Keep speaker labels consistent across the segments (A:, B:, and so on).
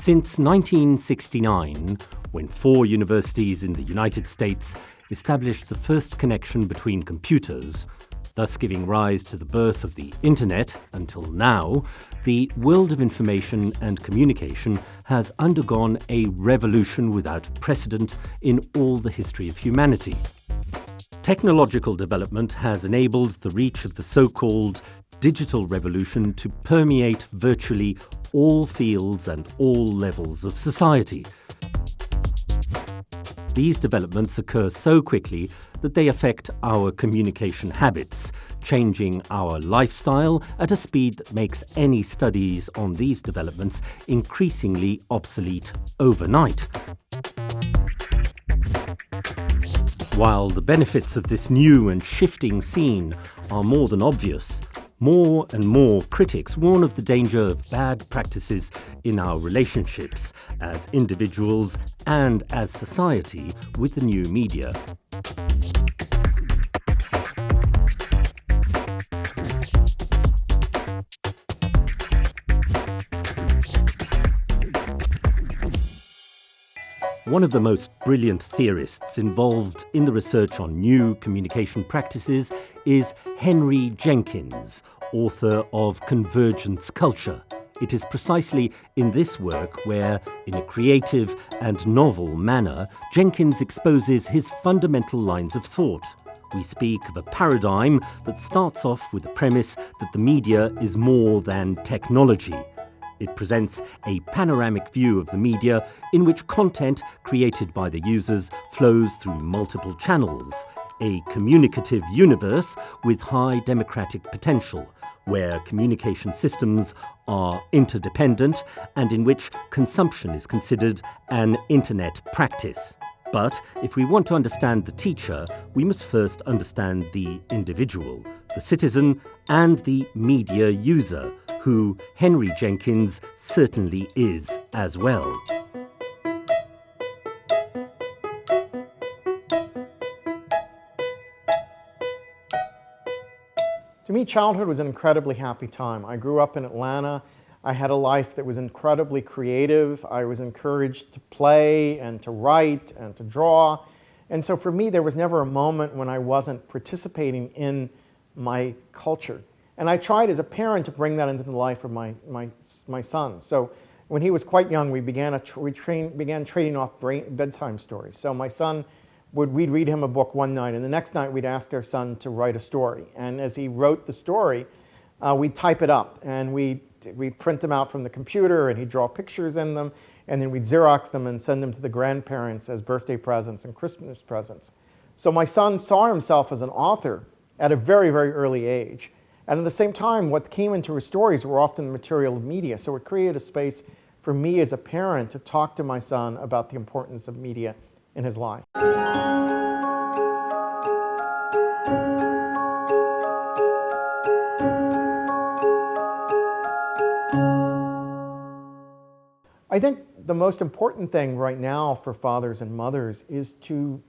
A: Since 1969, when 4 universities in the United States established the first connection between computers, thus giving rise to the birth of the Internet, until now, the world of information and communication has undergone a revolution without precedent in all the history of humanity. Technological development has enabled the reach of the so-called digital revolution to permeate virtually all fields and all levels of society. These developments occur so quickly that they affect our communication habits, changing our lifestyle at a speed that makes any studies on these developments increasingly obsolete overnight. While the benefits of this new and shifting scene are more than obvious, more and more critics warn of the danger of bad practices in our relationships as individuals and as society with the new media. One of the most brilliant theorists involved in the research on new communication practices is Henry Jenkins, author of Convergence Culture. It is precisely in this work where, in a creative and novel manner, Jenkins exposes his fundamental lines of thought. We speak of a paradigm that starts off with the premise that the media is more than technology. It presents a panoramic view of the media in which content created by the users flows through multiple channels, a communicative universe with high democratic potential, where communication systems are interdependent and in which consumption is considered an internet practice. But if we want to understand the teacher, we must first understand the individual, the citizen, and the media user, who Henry Jenkins certainly is as well.
B: To me, childhood was an incredibly happy time. I grew up in Atlanta. I had a life that was incredibly creative. I was encouraged to play and to write and to draw. And so for me, there was never a moment when I wasn't participating in my culture. And I tried as a parent to bring that into the life of my son. So when he was quite young, we began trading off bedtime stories. So my son, we'd read him a book one night, and the next night we'd ask our son to write a story. And as he wrote the story, we'd type it up, and we'd print them out from the computer, and he'd draw pictures in them, and then we'd Xerox them and send them to the grandparents as birthday presents and Christmas presents. So my son saw himself as an author at a very, very early age. And at the same time, what came into his stories were often the material of media. So it created a space for me as a parent to talk to my son about the importance of media in his life. I think the most important thing right now for fathers and mothers is to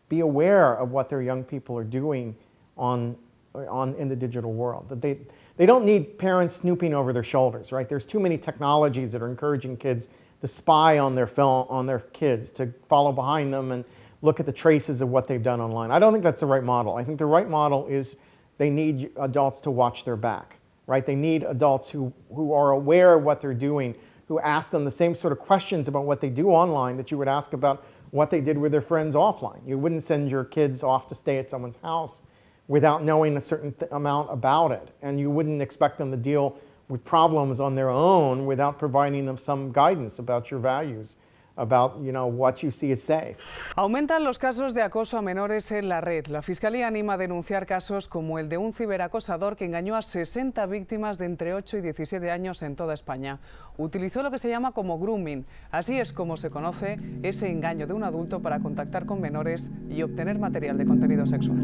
B: be aware of what their young people are doing in the digital world. That they don't need parents snooping over their shoulders, right? There's too many technologies that are encouraging kids to spy on their kids, to follow behind them and look at the traces of what they've done online. I don't think that's the right model. I think the right model is they need adults to watch their back, right? They need adults who are aware of what they're doing, who ask them the same sort of questions about what they do online that you would ask about what they did with their friends offline. You wouldn't send your kids off to stay at someone's house without knowing a certain amount about it. And you wouldn't expect them to deal with problems on their own without providing them some guidance about your values, about what you see as safe.
C: Aumentan los casos de acoso a menores en la red. La Fiscalía anima a denunciar casos como el de un ciberacosador que engañó a 60 víctimas de entre 8 y 17 años en toda España. Utilizó lo que se llama como grooming. Así es como se conoce ese engaño de un adulto para contactar con menores y obtener material de contenido sexual.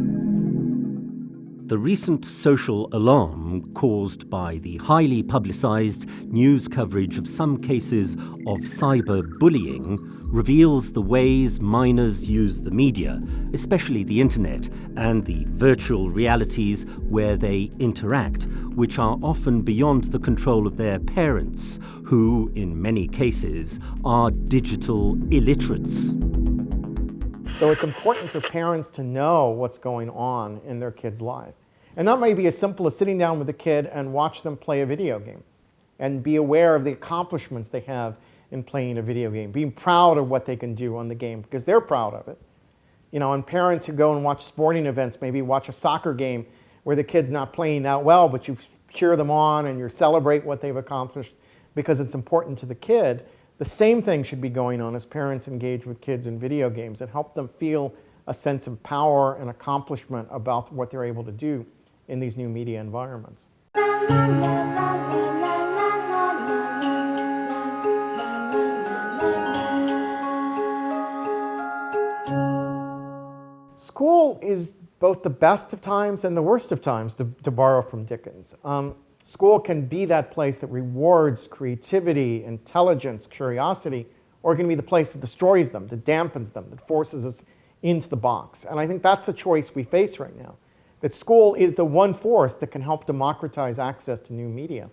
A: The recent social alarm caused by the highly publicized news coverage of some cases of cyberbullying reveals the ways minors use the media, especially the internet, and the virtual realities where they interact, which are often beyond the control of their parents, who, in many cases, are digital illiterates.
B: So it's important for parents to know what's going on in their kid's life. And that may be as simple as sitting down with a kid and watch them play a video game and be aware of the accomplishments they have in playing a video game, being proud of what they can do on the game because they're proud of it. You know, and parents who go and watch sporting events, maybe watch a soccer game where the kid's not playing that well, but you cheer them on and you celebrate what they've accomplished because it's important to the kid. The same thing should be going on as parents engage with kids in video games and help them feel a sense of power and accomplishment about what they're able to do in these new media environments. School is both the best of times and the worst of times, to borrow from Dickens. School can be that place that rewards creativity, intelligence, curiosity, or it can be the place that destroys them, that dampens them, that forces us into the box. And I think that's the choice we face right now, that school is the one force that can help democratize access to new media.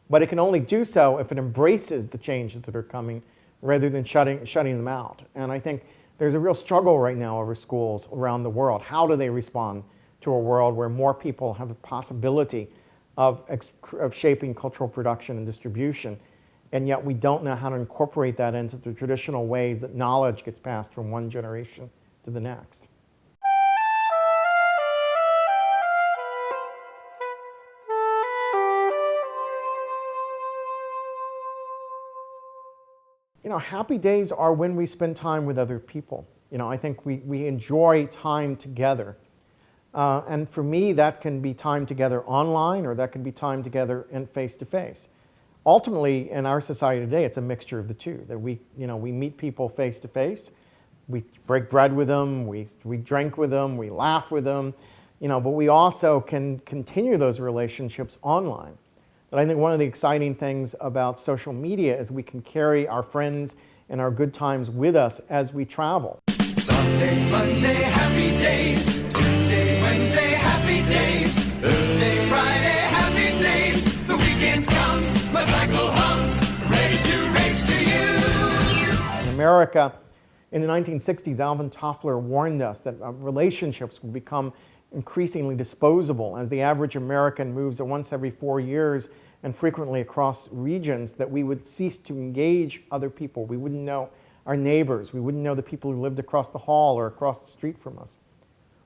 B: But it can only do so if it embraces the changes that are coming rather than shutting them out. And I think there's a real struggle right now over schools around the world. How do they respond to a world where more people have a possibility of shaping cultural production and distribution, and yet we don't know how to incorporate that into the traditional ways that knowledge gets passed from one generation to the next. You know, happy days are when we spend time with other people. You know, I think we enjoy time together. And for me, that can be time together online, or that can be time together in face-to-face. Ultimately, in our society today, it's a mixture of the two, that we meet people face-to-face, we break bread with them, we drink with them, we laugh with them, but we also can continue those relationships online. But I think one of the exciting things about social media is we can carry our friends and our good times with us as we travel.
D: Sunday, Monday, happy days. Tuesday, Wednesday, happy days. Thursday, Friday, happy days. The weekend comes, my cycle hums, ready to race to you.
B: In America, in the 1960s, Alvin Toffler warned us that relationships would become increasingly disposable as the average American moves once every 4 years and frequently across regions, that we would cease to engage other people. We wouldn't know our neighbors. We wouldn't know the people who lived across the hall or across the street from us.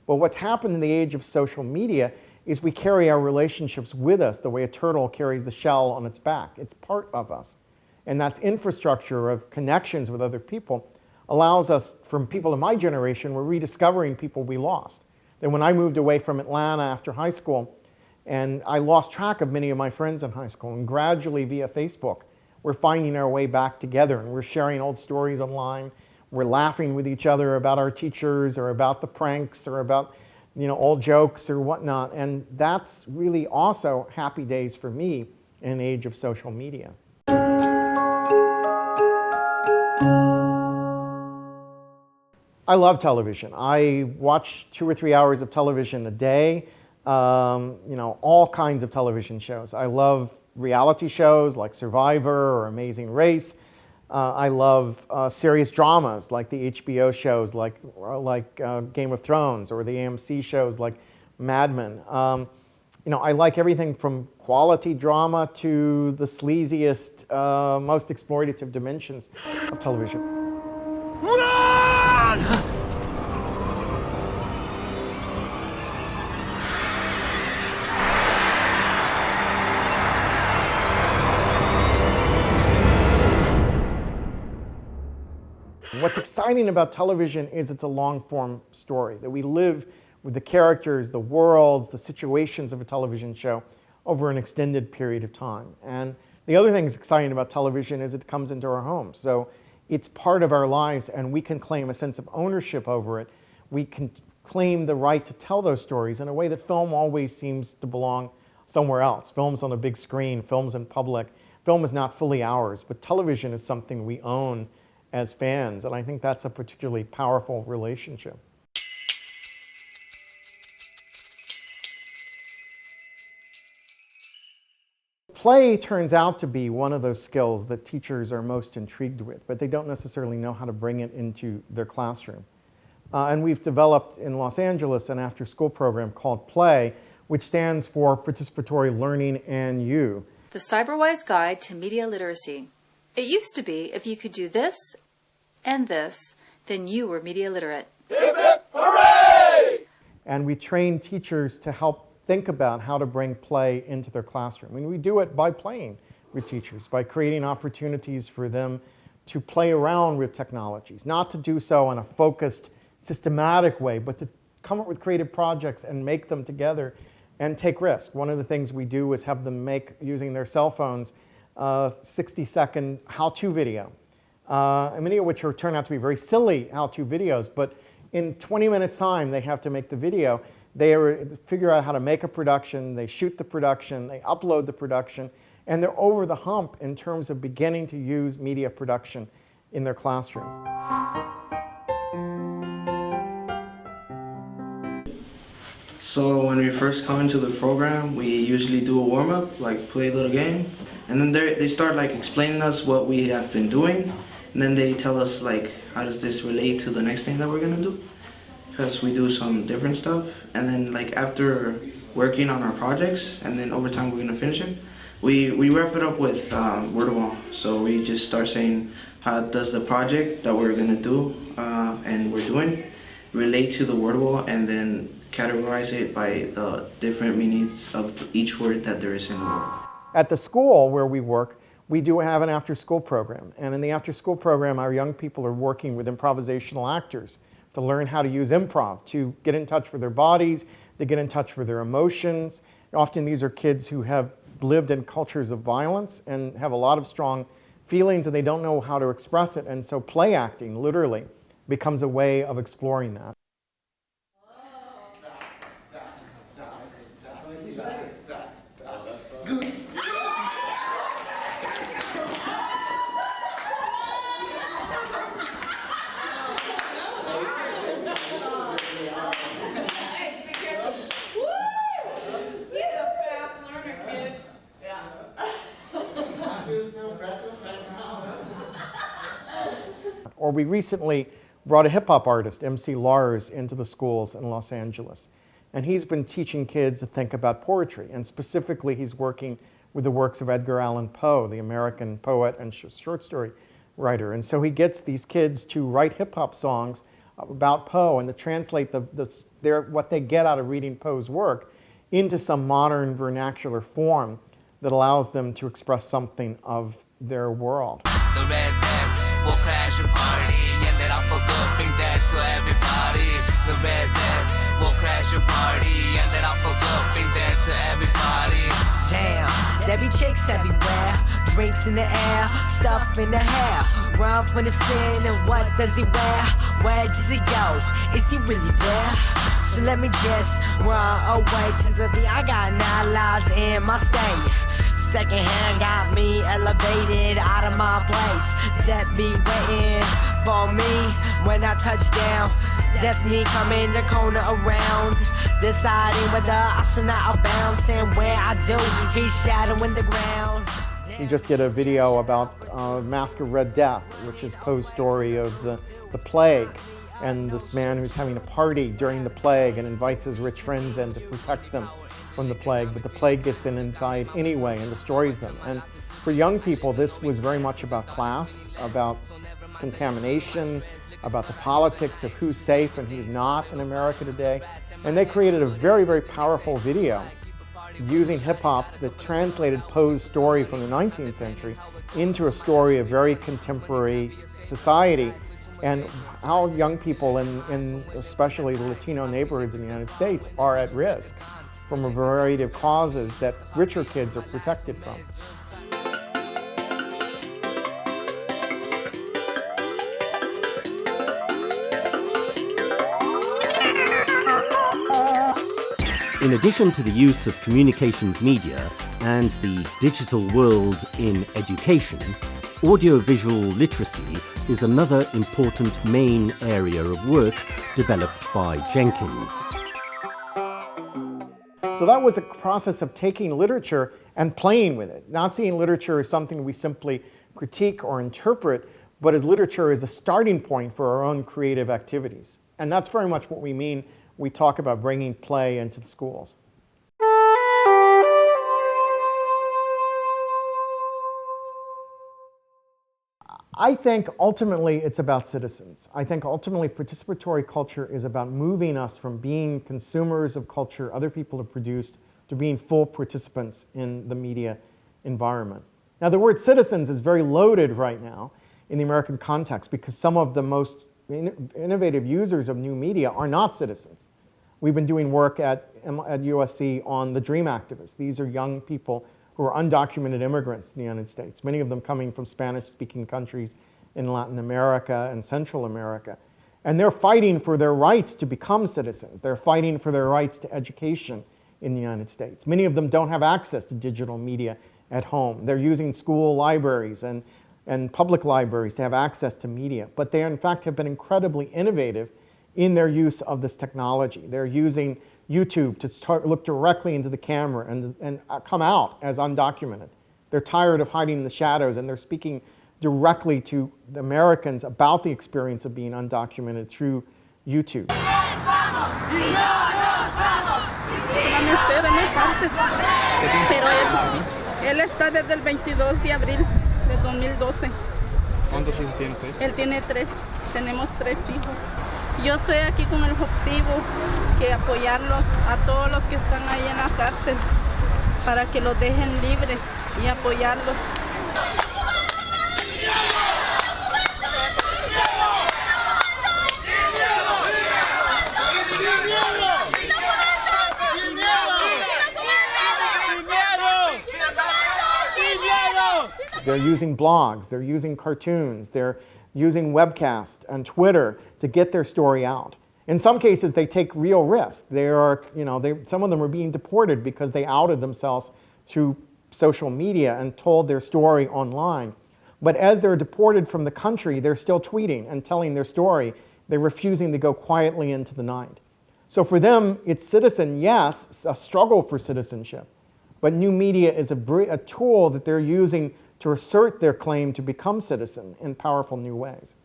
B: But what's happened in the age of social media is we carry our relationships with us the way a turtle carries the shell on its back. It's part of us. And that infrastructure of connections with other people allows us, from people in my generation, we're rediscovering people we lost. That when I moved away from Atlanta after high school, and I lost track of many of my friends in high school, and gradually via Facebook, we're finding our way back together, and we're sharing old stories online. We're laughing with each other about our teachers or about the pranks or about old jokes or whatnot. And that's really also happy days for me in an age of social media. I love television. I watch 2 or 3 hours of television a day. All kinds of television shows. I love reality shows like Survivor or Amazing Race. I love serious dramas like the HBO shows like Game of Thrones, or the AMC shows like Mad Men. I like everything from quality drama to the sleaziest, most exploitative dimensions of television.
D: Run!
B: What's exciting about television is it's a long-form story, that we live with the characters, the worlds, the situations of a television show over an extended period of time. And the other thing that's exciting about television is it comes into our homes. So it's part of our lives, and we can claim a sense of ownership over it. We can claim the right to tell those stories in a way that film always seems to belong somewhere else. Film's on a big screen, film's in public. Film is not fully ours, but television is something we own as fans, and I think that's a particularly powerful relationship. Play turns out to be one of those skills that teachers are most intrigued with, but they don't necessarily know how to bring it into their classroom. And we've developed in Los Angeles an after-school program called Play, which stands for Participatory Learning and You.
E: The CyberWise Guide to Media Literacy. It used to be if you could do this and this, then you were media literate.
D: Hip hip hooray!
B: And we train teachers to help think about how to bring play into their classroom. And we do it by playing with teachers, by creating opportunities for them to play around with technologies, not to do so in a focused, systematic way, but to come up with creative projects and make them together and take risks. One of the things we do is have them make, using their cell phones, a 60-second how-to video, many of which turn out to be very silly how-to videos, but in 20 minutes time they have to make the video. They figure out how to make a production, they shoot the production, they upload the production, and they're over the hump in terms of beginning to use media production in their classroom.
F: So when we first come into the program, we usually do a warm-up, like play a little game, and then they start like explaining us what we have been doing, and then they tell us like how does this relate to the next thing that we're gonna do, because we do some different stuff, and then like after working on our projects, and then over time we're gonna finish it, we wrap it up with word of wall. So we just start saying how does the project that we're gonna do and we're doing relate to the word wall, and then categorize it by the different meanings of each word that there is in the word.
B: At the school where we work, we do have an after-school program. And in the after-school program, our young people are working with improvisational actors to learn how to use improv, to get in touch with their bodies, to get in touch with their emotions. Often these are kids who have lived in cultures of violence and have a lot of strong feelings and they don't know how to express it. And so play acting, literally, becomes a way of exploring that. Or we recently brought a hip-hop artist, MC Lars, into the schools in Los Angeles. And he's been teaching kids to think about poetry. And specifically, he's working with the works of Edgar Allan Poe, the American poet and short story writer. And so he gets these kids to write hip-hop songs about Poe and to translate what they get out of reading Poe's work into some modern vernacular form that allows them to express something of their world.
G: The red death will crash your party, and then I'll for good bring that to everybody. The red death will crash your party, and then I'll for good bring that to everybody.
H: Damn, there be chicks everywhere, drinks in the air, stuff in the hair. Run from the sin, and what does he wear? Where does he go? Is he really there? So let me just run away to the thing. I got 9 lives in my state. Secondhand got me elevated out of my place. That be waiting for me when I touch down. Destiny coming the corner around, deciding whether I should not bounce, and where I do, he's shadowing the ground.
B: He just did a video about Mask of Red Death, which is Poe's story of the plague, and this man who's having a party during the plague and invites his rich friends in to protect them from the plague, but the plague gets inside anyway and destroys them. And for young people, this was very much about class, about contamination, about the politics of who's safe and who's not in America today. And they created a very, very powerful video using hip-hop that translated Poe's story from the 19th century into a story of very contemporary society and how young people in especially the Latino neighborhoods in the United States are at risk from a variety of causes that richer kids are protected from.
A: In addition to the use of communications media and the digital world in education, audiovisual literacy is another important main area of work developed by Jenkins.
B: So that was a process of taking literature and playing with it, not seeing literature as something we simply critique or interpret, but as literature as a starting point for our own creative activities. And that's very much what we mean when we talk about bringing play into the schools. I think ultimately it's about citizens. I think ultimately participatory culture is about moving us from being consumers of culture other people have produced to being full participants in the media environment. Now the word citizens is very loaded right now in the American context because some of the most innovative users of new media are not citizens. We've been doing work at USC on the Dream Activists. These are young people who are undocumented immigrants in the United States, many of them coming from Spanish-speaking countries in Latin America and Central America. And they're fighting for their rights to become citizens. They're fighting for their rights to education in the United States. Many of them don't have access to digital media at home. They're using school libraries and public libraries to have access to media. But they, in fact, have been incredibly innovative in their use of this technology. They're using YouTube to look directly into the camera and come out as undocumented. They're tired of hiding in the shadows, and they're speaking directly to the Americans about the experience of being undocumented through YouTube.
I: Pero él está desde el 22 de abril de 2012.
J: ¿Cuántos hijos tiene usted?
I: Él tiene 3, tenemos 3 hijos. Yo estoy aquí con el objetivo que apoyarlos a todos los que están ahí en la cárcel para que los dejen libres y apoyarlos.
B: They're using blogs, they're using cartoons, they're using webcast and Twitter to get their story out. In some cases, they take real risks. Some of them are being deported because they outed themselves through social media and told their story online. But as they're deported from the country, they're still tweeting and telling their story. They're refusing to go quietly into the night. So for them, it's citizen, yes, a struggle for citizenship. But new media is a tool that they're using to assert their claim to become citizen in powerful new ways.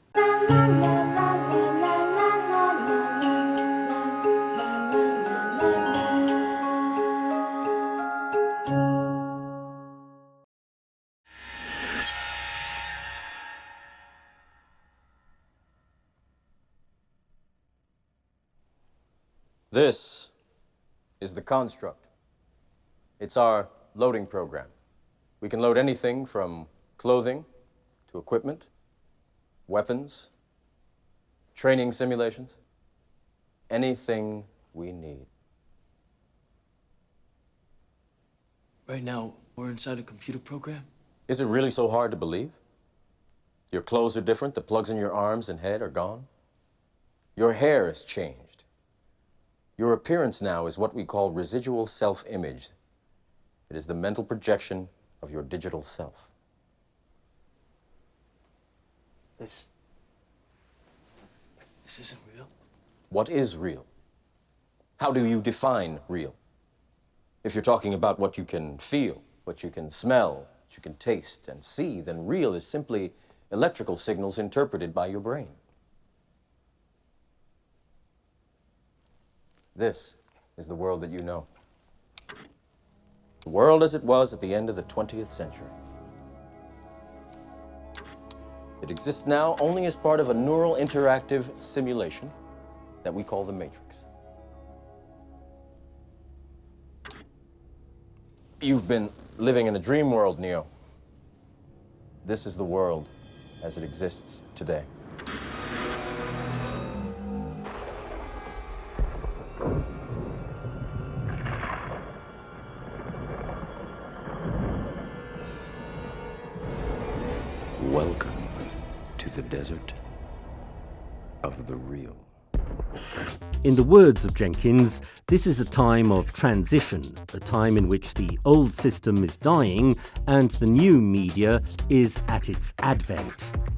K: This is the construct. It's our loading program. We can load anything from clothing to equipment, weapons, training simulations, anything we need.
L: Right now, we're inside a computer program?
K: Is it really so hard to believe? Your clothes are different, the plugs in your arms and head are gone. Your hair has changed. Your appearance now is what we call residual self-image. It is the mental projection of your digital self.
L: This isn't real.
K: What is real? How do you define real? If you're talking about what you can feel, what you can smell, what you can taste and see, then real is simply electrical signals interpreted by your brain. This is the world that you know. The world as it was at the end of the 20th century. It exists now only as part of a neural interactive simulation that we call the Matrix. You've been living in a dream world, Neo. This is the world as it exists today.
M: Welcome to the desert of the real.
A: In the words of Jenkins, this is a time of transition, a time in which the old system is dying and the new media is at its advent.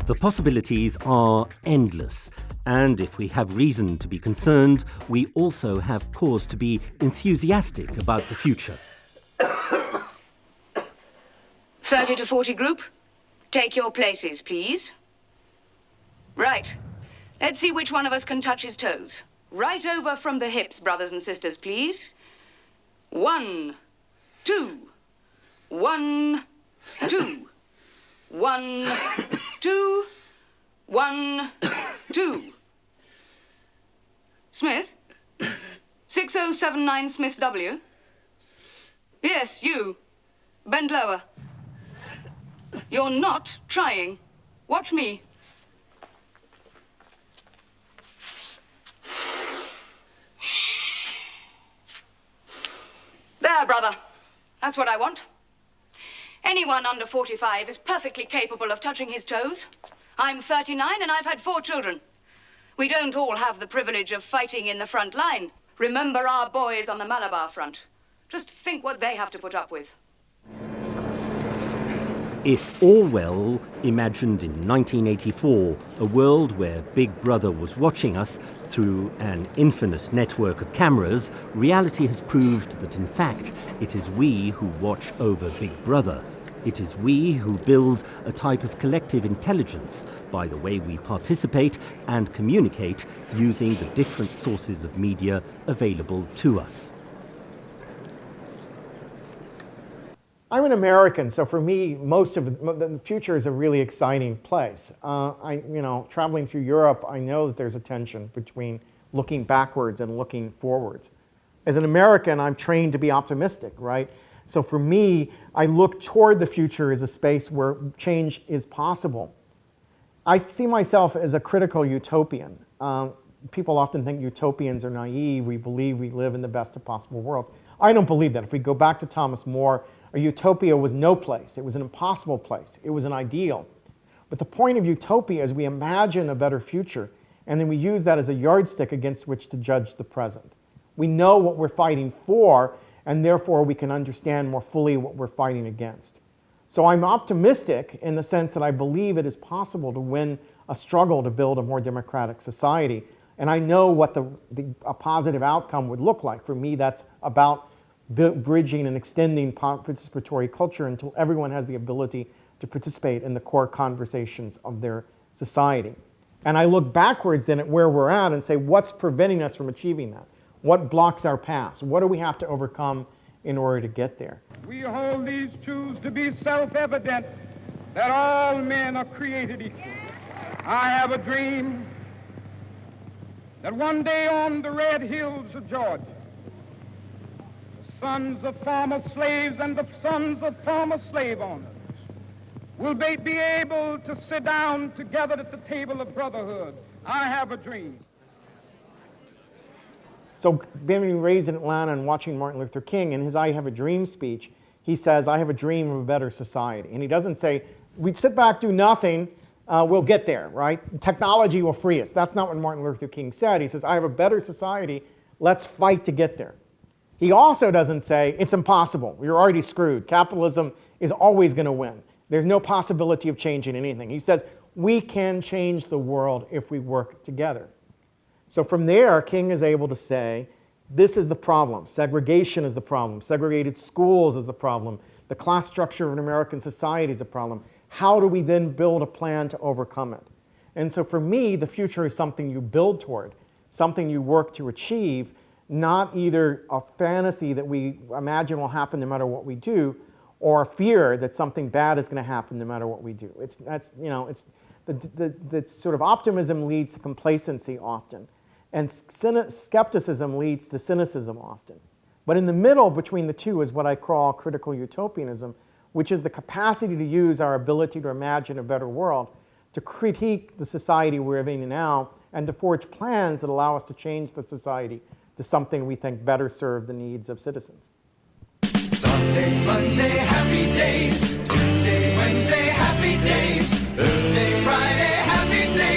A: The possibilities are endless, and if we have reason to be concerned, we also have cause to be enthusiastic about the future.
M: 30 to 40 group, take your places, please. Right. Let's see which one of us can touch his toes. Right over from the hips, brothers and sisters, please. 1, 2. 1, 2. 1, 2. 1, 2. Smith? 6079 Smith W? Yes, you. Bend lower. You're not trying. Watch me. There, brother. That's what I want. Anyone under 45 is perfectly capable of touching his toes. I'm 39 and I've had 4 children. We don't all have the privilege of fighting in the front line. Remember our boys on the Malabar front. Just think what they have to put up with.
A: If Orwell imagined in 1984 a world where Big Brother was watching us through an infinite network of cameras, reality has proved that in fact it is we who watch over Big Brother. It is we who build a type of collective intelligence by the way we participate and communicate using the different sources of media available to us.
B: I'm an American, so for me, most of the future is a really exciting place. Traveling through Europe, I know that there's a tension between looking backwards and looking forwards. As an American, I'm trained to be optimistic, right? So for me, I look toward the future as a space where change is possible. I see myself as a critical utopian. People often think utopians are naive. We believe we live in the best of possible worlds. I don't believe that. If we go back to Thomas More, a utopia was no place. It was an impossible place. It was an ideal. But the point of utopia is we imagine a better future, and then we use that as a yardstick against which to judge the present. We know what we're fighting for, and therefore we can understand more fully what we're fighting against. So I'm optimistic in the sense that I believe it is possible to win a struggle to build a more democratic society. And I know what a positive outcome would look like. For me, that's about bridging and extending participatory culture until everyone has the ability to participate in the core conversations of their society. And I look backwards then at where we're at and say, what's preventing us from achieving that? What blocks our paths? What do we have to overcome in order to get there?
N: We hold these truths to be self-evident, that all men are created equal. I have a dream that one day on the red hills of Georgia, sons of former slaves and the sons of former slave owners will be able to sit down together at the table of brotherhood. I have a dream.
B: So being raised in Atlanta and watching Martin Luther King, in his I Have a Dream speech, he says, I have a dream of a better society. And he doesn't say, we sit back, do nothing, we'll get there, right? Technology will free us. That's not what Martin Luther King said. He says, I have a better society, let's fight to get there. He also doesn't say, it's impossible, you're already screwed. Capitalism is always going to win. There's no possibility of changing anything. He says, we can change the world if we work together. So from there, King is able to say, this is the problem. Segregation is the problem. Segregated schools is the problem. The class structure of an American society is a problem. How do we then build a plan to overcome it? And so for me, the future is something you build toward, something you work to achieve, not either a fantasy that we imagine will happen no matter what we do, or a fear that something bad is going to happen no matter what we do. The sort of optimism leads to complacency often, and skepticism leads to cynicism often. But in the middle between the two is what I call critical utopianism, which is the capacity to use our ability to imagine a better world to critique the society we're living in now and to forge plans that allow us to change the society to something we think better serve the needs of citizens.
D: Sunday, Monday, happy days. Tuesday, Wednesday, happy days. Thursday, Friday, happy days.